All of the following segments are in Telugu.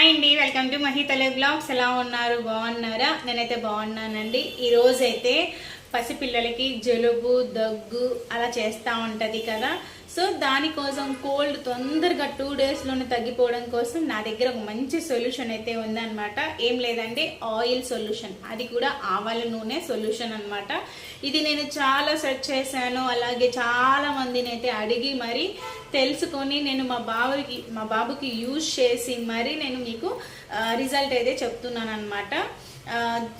హాయ్ అండి, welcome to Mahi Telugu blogs. ఎలా ఉన్నారు? బాగున్నారా? నేనైతే బాగున్నానండి. ఈరోజు అయితే పసిపిల్లలకి జలుబు దగ్గు అలా చేస్తూ ఉంటుంది కదా. సో దానికోసం కోల్డ్ తొందరగా 2 డేస్లోనే తగ్గిపోవడం కోసం నా దగ్గర ఒక మంచి సొల్యూషన్ అయితే ఉందన్నమాట. ఏం లేదండి, ఆయిల్ సొల్యూషన్, అది కూడా ఆవాల నూనె సొల్యూషన్ అనమాట. ఇది నేను చాలా సెర్చ్ చేశాను, అలాగే చాలా మందిని అయితే అడిగి మరి తెలుసుకొని నేను మా బాబుకి యూజ్ చేసి మరి నేను మీకు రిజల్ట్ అయితే చెప్తున్నాను అనమాట.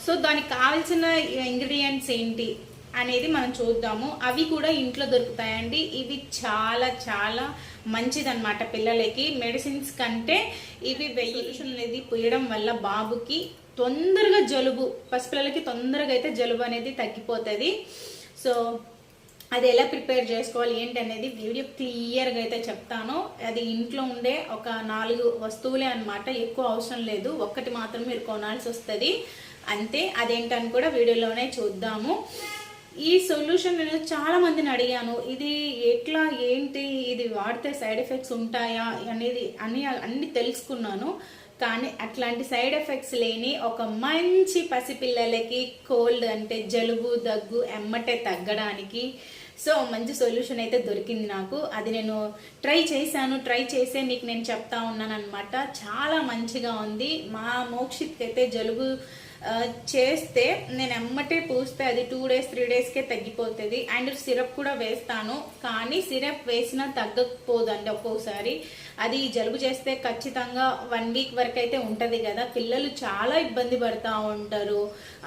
సో దానికి కావాల్సిన ఇంగ్రీడియంట్స్ ఏంటి అనేది మనం చూద్దాము. అవి కూడా ఇంట్లో దొరుకుతాయండి. ఇవి చాలా చాలా మంచిదన్నమాట పిల్లలకి. మెడిసిన్స్ కంటే ఇవి సొల్యూషన్ అనేది పోయడం వల్ల బాబుకి తొందరగా జలుబు, పసిపిల్లలకి తొందరగా అయితే జలుబు అనేది తగ్గిపోతుంది. సో అది ఎలా ప్రిపేర్ చేసుకోవాలి ఏంటి అనేది వీడియో క్లియర్గా అయితే చెప్తాను. అది ఇంట్లో ఉండే ఒక 4 వస్తువులే అనమాట, ఎక్కువ అవసరం లేదు. ఒక్కటి మాత్రం మీరు కొనాల్సి వస్తుంది అంతే. అదేంటని కూడా వీడియోలోనే చూద్దాము. ఈ సొల్యూషన్ నేను చాలా మందిని అడిగాను, ఇది ఎట్లా ఏంటి, ఇది వాడితే సైడ్ ఎఫెక్ట్స్ ఉంటాయా అనేది అన్ని తెలుసుకున్నాను. కానీ అట్లాంటి సైడ్ ఎఫెక్ట్స్ లేని ఒక మంచి పసిపిల్లలకి కోల్డ్ అంటే జలుబు దగ్గు ఎమ్మటే తగ్గడానికి సో మంచి సొల్యూషన్ అయితే దొరికింది నాకు. అది నేను ట్రై చేసే మీకు నేను చెప్తా ఉన్నాను అనమాట. చాలా మంచిగా ఉంది. మా మోక్షిత్కి అయితే జలుబు చేస్తే నేను ఎమ్మటే పూస్తే అది 2 డేస్ 3 డేస్కే తగ్గిపోతుంది. అండ్ సిరప్ కూడా వేస్తాను, కానీ సిరప్ వేసినా తగ్గకపోదండి ఒక్కోసారి. అది జలుబు చేస్తే ఖచ్చితంగా 1 వీక్ వరకు అయితే ఉంటుంది కదా. పిల్లలు చాలా ఇబ్బంది పడుతూ ఉంటారు,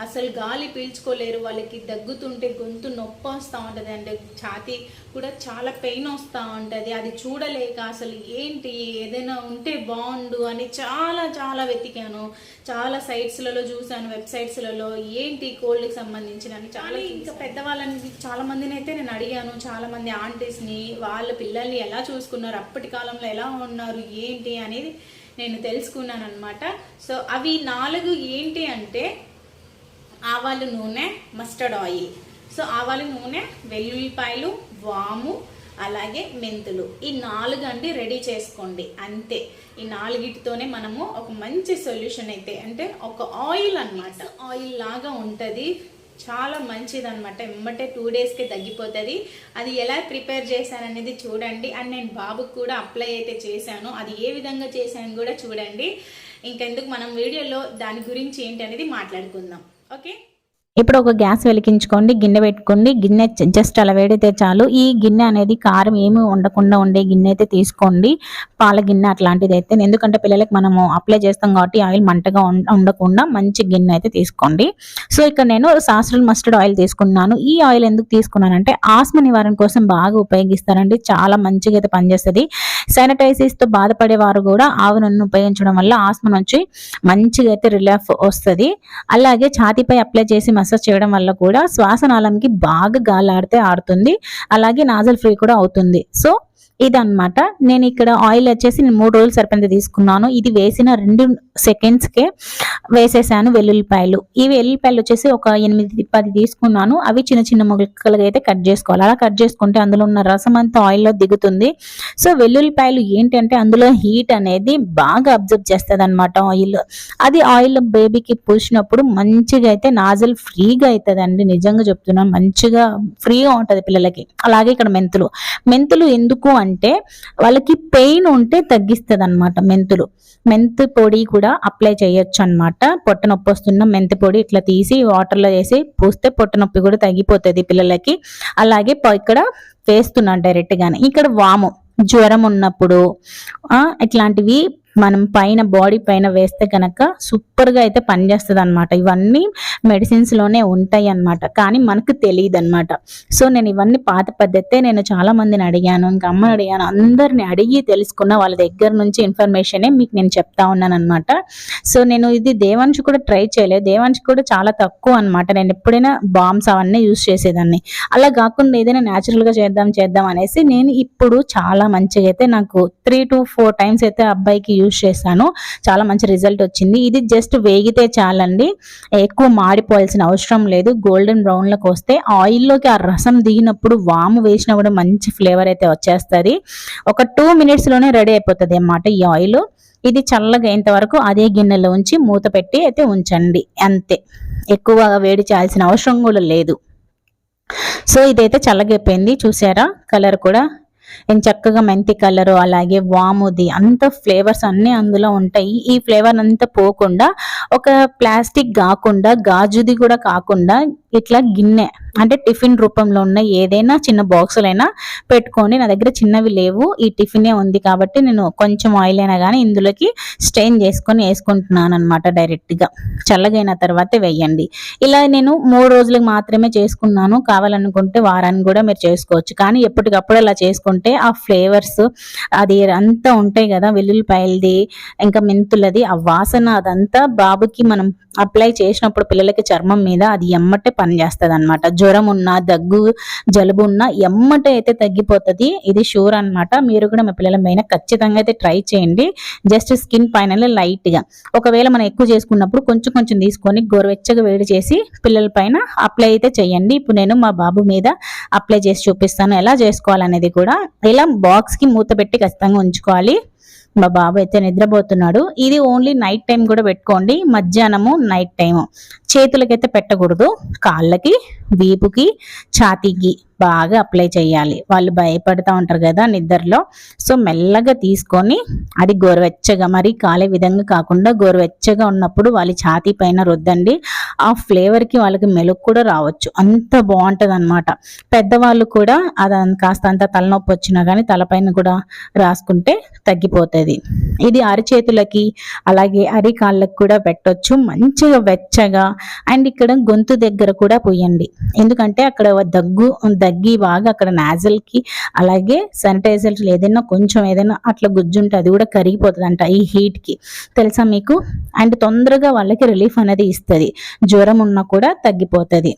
అసలు గాలి పీల్చుకోలేరు, వాళ్ళకి దగ్గుతుంటే గొంతు నొప్పి వస్తూ ఉంటుంది, అంటే ఛాతీ కూడా చాలా పెయిన్ వస్తూ ఉంటుంది. అది చూడలేక అసలు ఏంటి ఏదైనా ఉంటే బాగుండు అని చాలా చాలా వెతికాను, చాలా సైట్స్లలో చూసాను, వెబ్సైట్స్లలో ఏంటి కోల్డ్కి సంబంధించిన చాలా. ఇంకా పెద్దవాళ్ళని చాలా మందిని అయితే నేను అడిగాను, చాలా మంది ఆంటీస్ని, వాళ్ళ పిల్లల్ని ఎలా చూసుకున్నారు, అప్పటి కాలంలో ఎలా ఉన్నారు ఏంటి అనేది నేను తెలుసుకున్నాను అనమాట. సో అవి 4 ఏంటి అంటే ఆవాల నూనె, మస్టర్డ్ ఆయిల్. సో ఆవాల నూనె, వెల్లుల్లిపాయలు, వాము, అలాగే మెంతులు. ఈ 4 అండి రెడీ చేసుకోండి అంతే. ఈ 4తోనే మనము ఒక మంచి సొల్యూషన్ అయితే, అంటే ఒక ఆయిల్ అన్నమాట, ఆయిల్ లాగా ఉంటుంది, చాలా మంచిది అనమాట. ఎమ్మటే 2 డేస్కే తగ్గిపోతుంది. అది ఎలా ప్రిపేర్ చేశాననేది చూడండి. అండ్ నేను బాబుకి కూడా అప్లై అయితే చేశాను, అది ఏ విధంగా చేశాను కూడా చూడండి. ఇంకెందుకు, మనం వీడియోలో దాని గురించి ఏంటి అనేది మాట్లాడుకుందాం. ఓకే, ఇప్పుడు ఒక గ్యాస్ వెలిగించుకోండి, గిన్నె పెట్టుకోండి. గిన్నె జస్ట్ అలా వేడితే చాలు. ఈ గిన్నె అనేది కారం ఏమి ఉండకుండా ఉండే గిన్నె అయితే తీసుకోండి, పాల గిన్నె అట్లాంటిది అయితే. ఎందుకంటే పిల్లలకి మనము అప్లై చేస్తాం కాబట్టి ఆయిల్ మంటగా ఉండకుండా మంచి గిన్నె అయితే తీసుకోండి. సో ఇక్కడ నేను సాస్ట్రల్ మస్టర్డ్ ఆయిల్ తీసుకున్నాను. ఈ ఆయిల్ ఎందుకు తీసుకున్నానంటే ఆస్మా నివారణ కోసం బాగా ఉపయోగిస్తారండి, చాలా మంచిగా అయితే పనిచేస్తుంది. సైనటైసిస్ తో బాధపడే వారు కూడా ఆవు నూనె ఉపయోగించడం వల్ల ఆస్మా నుంచి మంచిగా అయితే రిలీఫ్ వస్తుంది. అలాగే ఛాతీపై అప్లై చేసి మసాజ్ చేయడం వల్ల కూడా శ్వాసనాళంకి బాగా గాలి ఆడుతుంది, అలాగే నాజల్ ఫ్రీ కూడా అవుతుంది. సో ఇదన్నమాట. నేను ఇక్కడ ఆయిల్ వచ్చేసి 3 రోజులు సరిపోయింది తీసుకున్నాను. ఇది వేసిన 2 సెకండ్స్కే వేసేసాను వెల్లుల్లిపాయలు. ఈ వెల్లుల్లిపాయలు వచ్చేసి ఒక 8-10 తీసుకున్నాను. అవి చిన్న చిన్న ముక్కలుగా అయితే కట్ చేసుకోవాలి. అలా కట్ చేసుకుంటే అందులో ఉన్న రసం అంతా ఆయిల్లో దిగుతుంది. సో వెల్లుల్లిపాయలు ఏంటంటే అందులో హీట్ అనేది బాగా అబ్జర్వ్ చేస్తుంది అనమాట ఆయిల్. అది ఆయిల్ బేబీకి పూసినప్పుడు మంచిగా అయితే నాజల్ ఫ్రీగా అవుతుందండి, నిజంగా చెప్తున్నాను, మంచిగా ఫ్రీగా ఉంటుంది పిల్లలకి. అలాగే ఇక్కడ మెంతులు ఎందుకు అంటే వాళ్ళకి పెయిన్ ఉంటే తగ్గిస్తుంది అనమాట. మెంతు పొడి కూడా అప్లై చేయొచ్చు అనమాట. పొట్ట నొప్పి వస్తున్న మెంతి పొడి ఇట్లా తీసి వాటర్లో వేసి పూస్తే పొట్ట నొప్పి కూడా తగ్గిపోతుంది పిల్లలకి. అలాగే ఇక్కడ వేస్తున్నాను డైరెక్ట్ గానే. ఇక్కడ వాము, జ్వరం ఉన్నప్పుడు ఇట్లాంటివి మనం పైన బాడీ పైన వేస్తే కనుక సూపర్గా అయితే పనిచేస్తుంది అనమాట. ఇవన్నీ మెడిసిన్స్ లోనే ఉంటాయి అనమాట, కానీ మనకు తెలియదు అనమాట. సో నేను ఇవన్నీ పాత పద్ధతే. నేను చాలా మందిని అడిగాను, ఇంకా అమ్మని అడిగాను, అందరిని అడిగి తెలుసుకున్న వాళ్ళ దగ్గర నుంచి ఇన్ఫర్మేషనే మీకు నేను చెప్తా ఉన్నాను అనమాట. సో నేను ఇది దేవాంశ్ కూడా ట్రై చేయలేదు, దేవాంశ్ కూడా చాలా తక్కువ అనమాట. నేను ఎప్పుడైనా బాంబ్స్ అవన్నీ యూజ్ చేసేదాన్ని. అలా కాకుండా ఏదైనా న్యాచురల్ గా చేద్దాం అనేసి నేను ఇప్పుడు చాలా మంచిగా అయితే నాకు 3 to 4 టైమ్స్ అయితే అబ్బాయికి యూజ్ చేశాను. చాలా మంచి రిజల్ట్ వచ్చింది. ఇది జస్ట్ వేగితే చాలండి, ఎక్కువ మాడిపోవాల్సిన అవసరం లేదు. గోల్డెన్ బ్రౌన్ లోకి వస్తే ఆయిల్లోకి ఆ రసం దిగినప్పుడు వాము వేసినా కూడా మంచి ఫ్లేవర్ అయితే వచ్చేస్తుంది. ఒక 2 minutes లోనే రెడీ అయిపోతుంది అన్నమాట ఈ ఆయిల్. ఇది చల్లగా అయ్యేంత వరకు అదే గిన్నెలో ఉంచి మూత పెట్టి అయితే ఉంచండి, అంతే. ఎక్కువగా వేడి చేయాల్సిన అవసరం కూడా లేదు. సో ఇదైతే చల్లగైపోయింది, చూసారా కలర్ కూడా చక్కగా మెంతి కలరు, అలాగే వాముది అంత ఫ్లేవర్స్ అన్నీ అందులో ఉంటాయి. ఈ ఫ్లేవర్ అంతా పోకుండా ఒక ప్లాస్టిక్ కాకుండా గాజుది కూడా కాకుండా ఇట్లా గిన్నె అంటే టిఫిన్ రూపంలో ఉన్న ఏదైనా చిన్న బాక్సులైనా పెట్టుకోండి. నా దగ్గర చిన్నవి లేవు, ఈ టిఫినే ఉంది కాబట్టి నేను కొంచెం ఆయిల్ అయినా కానీ ఇందులోకి స్ట్రెయిన్ చేసుకొని వేసుకుంటున్నాను అనమాట డైరెక్ట్గా. చల్లగైన తర్వాతే వేయండి. ఇలా నేను 3 రోజులకు మాత్రమే చేసుకున్నాను, కావాలనుకుంటే వారానికి కూడా మీరు చేసుకోవచ్చు. కానీ ఎప్పటికప్పుడు అలా చేసుకుంటే ఆ ఫ్లేవర్స్ అది అంతా ఉంటాయి కదా, వెల్లుల్లిపాయలది ఇంకా మెంతులది ఆ వాసన అదంతా బాబుకి మనం అప్లై చేసినప్పుడు పిల్లలకి చర్మం మీద అది ఎమ్మటే పనిచేస్తుంది అనమాట. జ్వరం ఉన్నా, దగ్గు, జలుబు ఉన్నా ఎమ్మటే అయితే తగ్గిపోతుంది. ఇది షూర్ అనమాట. మీరు కూడా మీ పిల్లల పైన ఖచ్చితంగా అయితే ట్రై చేయండి. జస్ట్ స్కిన్ పైన లైట్ గా, ఒకవేళ మనం ఎక్కువ చేసుకున్నప్పుడు కొంచెం కొంచెం తీసుకొని గోరువెచ్చగా వేడి చేసి పిల్లల పైన అప్లై అయితే చేయండి. ఇప్పుడు నేను మా బాబు మీద అప్లై చేసి చూపిస్తాను ఎలా చేసుకోవాలనేది కూడా. ఇలా బాక్స్ కి మూత పెట్టి ఖచ్చితంగా ఉంచుకోవాలి. మా బాబు అయితే నిద్రపోతున్నాడు. ఇది ఓన్లీ నైట్ టైం కూడా పెట్టుకోండి, మధ్యాహ్నము నైట్ టైము. చేతులకైతే పెట్టకూడదు, కాళ్ళకి, వీపుకి, ఛాతీకి బాగా అప్లై చేయాలి. వాళ్ళు భయపడుతూ ఉంటారు కదా నిద్రలో. సో మెల్లగా తీసుకొని అది గోరువెచ్చగా, మరి కాలే విధంగా కాకుండా గోరువెచ్చగా ఉన్నప్పుడు వాళ్ళ ఛాతీ పైన రుద్దండి. ఆ ఫ్లేవర్కి వాళ్ళకి మెలుగు కూడా రావచ్చు, అంత బాగుంటుంది అనమాట. పెద్దవాళ్ళు కూడా అది కాస్త అంత తలనొప్పి వచ్చినా కానీ తలపైన కూడా రాసుకుంటే తగ్గిపోతుంది. ఇది అరిచేతులకి అలాగే అరికాళ్ళకి కూడా పెట్టొచ్చు, మంచిగా వెచ్చగా. అండ్ ఇక్కడ గొంతు దగ్గర కూడా పోయండి, ఎందుకంటే అక్కడ దగ్గి బాగా అక్కడ నాజల్కి అలాగే శానిటైజర్ ఏదైనా కొంచెం ఏదైనా అట్లా గుజ్జుంటే అది కూడా కరిగిపోతుంది అంట ఈ హీట్కి, తెలుసా మీకు. అండ్ తొందరగా వాళ్ళకి రిలీఫ్ అనేది ఇస్తుంది, జ్వరం ఉన్నా కూడా తగ్గిపోతుంది.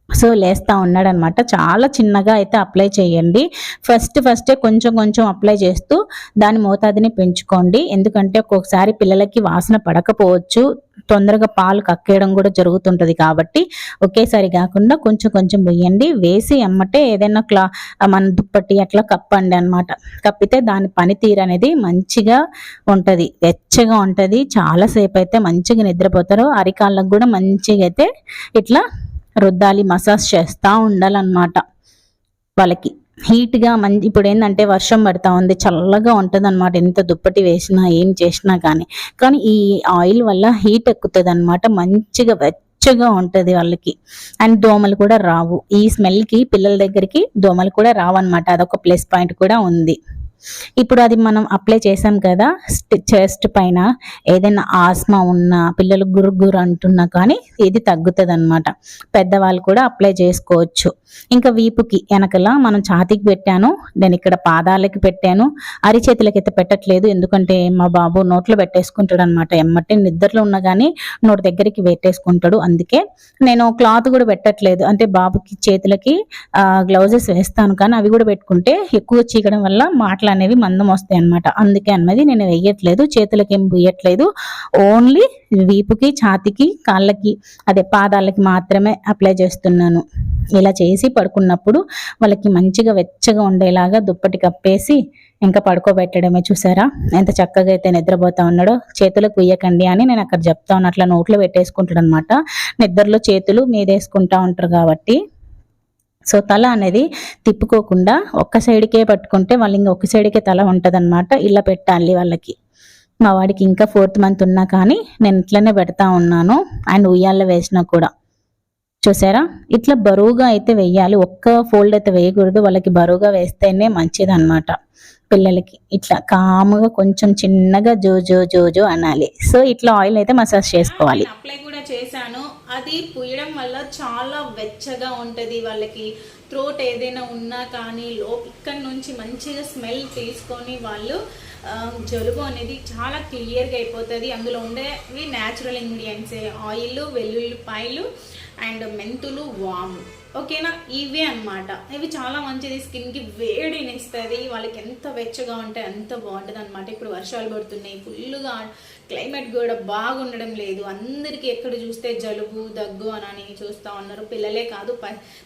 సో లేస్తా ఉన్నాడు అనమాట. చాలా చిన్నగా అయితే అప్లై చేయండి. ఫస్టే కొంచెం కొంచెం అప్లై చేస్తూ దాని మోతాదుని పెంచుకోండి. ఎందుకంటే ఒక్కొక్కసారి పిల్లలకి వాసన పడకపోవచ్చు, తొందరగా పాలు కక్కేయడం కూడా జరుగుతుంటది కాబట్టి ఒకేసారి కాకుండా కొంచెం కొంచెం వేయండి. వేసి ఎమ్మటే ఏదైనా మన దుప్పటి అట్లా కప్పండి అనమాట. కప్పితే దాని పనితీరు అనేది మంచిగా ఉంటది, వెచ్చగా ఉంటది. చాలాసేపు అయితే మంచిగా నిద్రపోతారు. అరికాళ్ళకు కూడా మంచిగా అయితే ఇట్లా రుద్దాలి, మసాజ్ చేస్తూ ఉండాలన్నమాట. వాళ్ళకి హీట్గా ఇప్పుడు ఏంటంటే వర్షం పడతా ఉంది, చల్లగా ఉంటుంది అనమాట. ఎంత దుప్పటి వేసినా ఏం చేసినా కానీ ఈ ఆయిల్ వల్ల హీట్ ఎక్కుతుంది అనమాట, మంచిగా వెచ్చగా ఉంటుంది వాళ్ళకి. అండ్ దోమలు కూడా రావు, ఈ స్మెల్కి పిల్లల దగ్గరికి దోమలు కూడా రావు అనమాట. అదొక ప్లస్ పాయింట్ కూడా ఉంది. ఇప్పుడు అది మనం అప్లై చేసాం కదా చెస్ట్ పైన, ఏదైనా ఆస్మా ఉన్నా పిల్లలు గురుగురు అంటున్నా కానీ ఇది తగ్గుతుంది అనమాట. పెద్దవాళ్ళు కూడా అప్లై చేసుకోవచ్చు. ఇంకా వీపుకి వెనకల మనం ఛాతీకి పెట్టాను, నేను ఇక్కడ పాదాలకి పెట్టాను, అరిచేతులకైతే పెట్టట్లేదు. ఎందుకంటే మా బాబు నోట్లో పెట్టేసుకుంటాడు అనమాట. ఎమ్మటే నిద్రలో ఉన్నా కానీ నోటి దగ్గరికి పెట్టేసుకుంటాడు. అందుకే నేను క్లాత్ కూడా పెట్టట్లేదు. అంటే బాబుకి చేతులకి గ్లౌజెస్ వేస్తాను, కానీ అవి కూడా పెట్టుకుంటే ఎక్కువ చీకడం వల్ల మాటలు అనేవి మందం వస్తాయి అనమాట. అందుకే అన్నది నేను వేయట్లేదు, చేతులకి ఏం పూయట్లేదు. ఓన్లీ వీపుకి, ఛాతీకి, కాళ్ళకి అదే పాదాలకి మాత్రమే అప్లై చేస్తున్నాను. ఇలా చేసి పడుకున్నప్పుడు వాళ్ళకి మంచిగా వెచ్చగా ఉండేలాగా దుప్పటి కప్పేసి ఇంకా పడుకోబెట్టడమే. చూసారా ఎంత చక్కగా అయితే నిద్రపోతా ఉన్నాడో. చేతులకు ఉయ్యకండి అని నేను అక్కడ చెప్తా ఉన్నా, అట్లా నోట్లో పెట్టేసుకుంటాడు అనమాట. నిద్రలో చేతులు మీదేసుకుంటా ఉంటారు కాబట్టి. సో తల అనేది తిప్పుకోకుండా ఒక్క సైడ్కే పట్టుకుంటే వాళ్ళు ఇంకా ఒక సైడ్కే తల ఉంటుంది అనమాట. ఇలా పెట్టాలి వాళ్ళకి. మా వాడికి ఇంకా 4th మంత్ ఉన్నా కానీ నేను ఇట్లనే పెడతా ఉన్నాను. అండ్ ఉయ్యాల్లో వేసినా కూడా చూసారా ఇట్లా బరువుగా అయితే వేయాలి, ఒక్క ఫోల్డ్ అయితే వేయకూడదు. వాళ్ళకి బరువుగా వేస్తేనే మంచిది అనమాట. పిల్లలకి ఇట్లా కాముగా కొంచెం చిన్నగా జో అనాలి. సో ఇట్లా ఆయిల్ అయితే మసాజ్ చేసుకోవాలి. అప్లై కూడా చేశాను, అది పూయడం వల్ల చాలా వెచ్చగా ఉంటది. వాళ్ళకి థ్రోట్ ఏదైనా ఉన్నా కానీ ఇక్కడ నుంచి మంచిగా స్మెల్ తీసుకొని వాళ్ళు జలుబు అనేది చాలా క్లియర్గా అయిపోతుంది. అందులో ఉండేవి న్యాచురల్ ఇంగ్రీడియంట్సే, ఆయిల్, వెల్లుల్లిపాయలు అండ్ మెంతులు, వాము. ఓకేనా, ఇవే అన్నమాట. ఇవి చాలా మంచిది, స్కిన్కి వేడినిస్తుంది. వాళ్ళకి ఎంత వెచ్చగా ఉంటే అంత బాగుంటుంది అనమాట. ఇప్పుడు వర్షాలు పడుతున్నాయి, ఫుల్గా క్లైమేట్ కూడా బాగుండడం లేదు. అందరికీ ఎక్కడ చూస్తే జలుబు దగ్గు అని చూస్తూ ఉన్నారు. పిల్లలే కాదు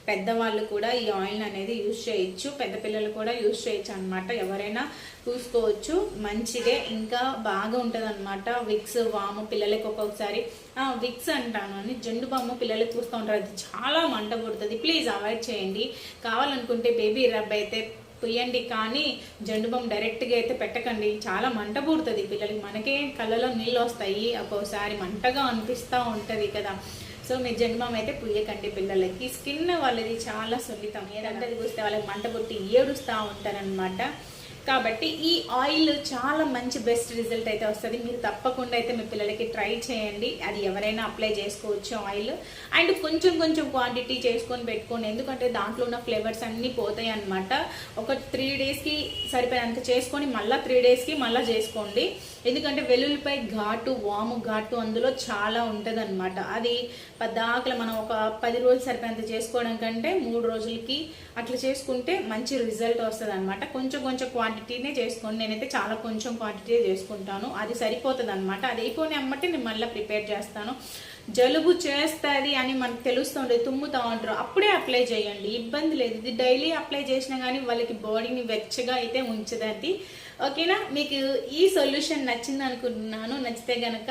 పెద్దవాళ్ళు కూడా ఈ ఆయిల్ అనేది యూజ్ చేయొచ్చు. పెద్ద పిల్లలు కూడా యూజ్ చేయొచ్చు అనమాట. ఎవరైనా పూసుకోవచ్చు, మంచిదే, ఇంకా బాగా ఉంటుంది అనమాట. విక్స్ వాము పిల్లలకి ఒక్కొక్కసారి విక్స్ అంటాను అని జెండు బాము పిల్లలకి పూస్తూ ఉంటారు. అది చాలా మంట పుడుతుంది. ప్లీజ్ అవాయిడ్ చేయండి. కావాలనుకుంటే బేబీ రబ్ అయితే పుయ్యండి, కానీ జెండు బామ్ డైరెక్ట్గా అయితే పెట్టకండి. చాలా మంట పుడుతుంది పిల్లలకి. మనకే కళ్ళలో నీళ్ళు వస్తాయి, ఒక్కోసారి మంటగా అనిపిస్తూ ఉంటుంది కదా. సో మీరు జెండు బామ్ అయితే పుయ్యకండి పిల్లలకి. స్కిన్ వాళ్ళది చాలా సున్నితం, ఏదంటే అది పూస్తే వాళ్ళకి మంట పుట్టి ఏడుస్తూ ఉంటారనమాట. కాబట్టి ఈ ఆయిల్ చాలా మంచి బెస్ట్ రిజల్ట్ అయితే వస్తుంది. మీరు తప్పకుండా అయితే మీ పిల్లలకి ట్రై చేయండి. అది ఎవరైనా అప్లై చేసుకోవచ్చు ఆయిల్. అండ్ కొంచెం కొంచెం క్వాంటిటీ చేసుకొని పెట్టుకోండి, ఎందుకంటే దాంట్లో ఉన్న ఫ్లేవర్స్ అన్నీ పోతాయి అనమాట. ఒక 3 డేస్కి సరిపోయినంత చేసుకొని మళ్ళీ 3 డేస్కి మళ్ళీ చేసుకోండి. ఎందుకంటే వెల్లుల్లిపై ఘాటు, వాము ఘాటు అందులో చాలా ఉంటుంది అనమాట. అది పద్దాకలు మనం ఒక 10 రోజులు సరిపోయినంత చేసుకోవడం కంటే 3 రోజులకి అట్లా చేసుకుంటే మంచి రిజల్ట్ వస్తుంది అనమాట. కొంచెం కొంచెం క్వాంటిటీనే చేసుకోండి. నేనైతే చాలా కొంచెం క్వాంటిటీ చేసుకుంటాను, అది సరిపోతుంది అనమాట. అది అయిపోయిన అమ్మటే నేను మళ్ళీ ప్రిపేర్ చేస్తాను. జలుబు చేస్తుంది అని మనకు తెలుస్తుంది, తుమ్ముతూ ఉంటారు, అప్పుడే అప్లై చేయండి, ఇబ్బంది లేదు. ఇది డైలీ అప్లై చేసినా కానీ వాళ్ళకి బాడీని వెచ్చగా అయితే ఉంచదండి. ఓకేనా? మీకు ఈ సొల్యూషన్ నచ్చింది అనుకుంటున్నాను. నచ్చితే కనుక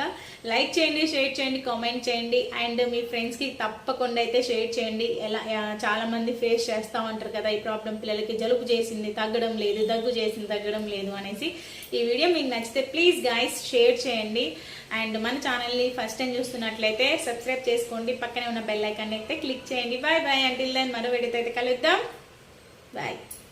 లైక్ చేయండి, షేర్ చేయండి, కామెంట్ చేయండి. అండ్ మీ ఫ్రెండ్స్కి తప్పకుండా అయితే షేర్ చేయండి. చాలామంది ఫేస్ చేస్తూ ఉంటారు కదా ఈ ప్రాబ్లం. పిల్లలకి జలుబు చేసింది తగ్గడం లేదు, దగ్గు చేసింది తగ్గడం లేదు అనేసి. ఈ వీడియో మీకు నచ్చితే ప్లీజ్ గైస్ షేర్ చేయండి. అండ్ మన ఛానల్ని ఫస్ట్ టైం చూస్తున్నట్లయితే సబ్స్క్రైబ్ చేసుకోండి, పక్కనే ఉన్న బెల్ ఐకాన్ అయితే క్లిక్ చేయండి. Bye bye. అంటిల్ దెన్ మరో వీడియోతో అయితే కలుద్దాం. బాయ్.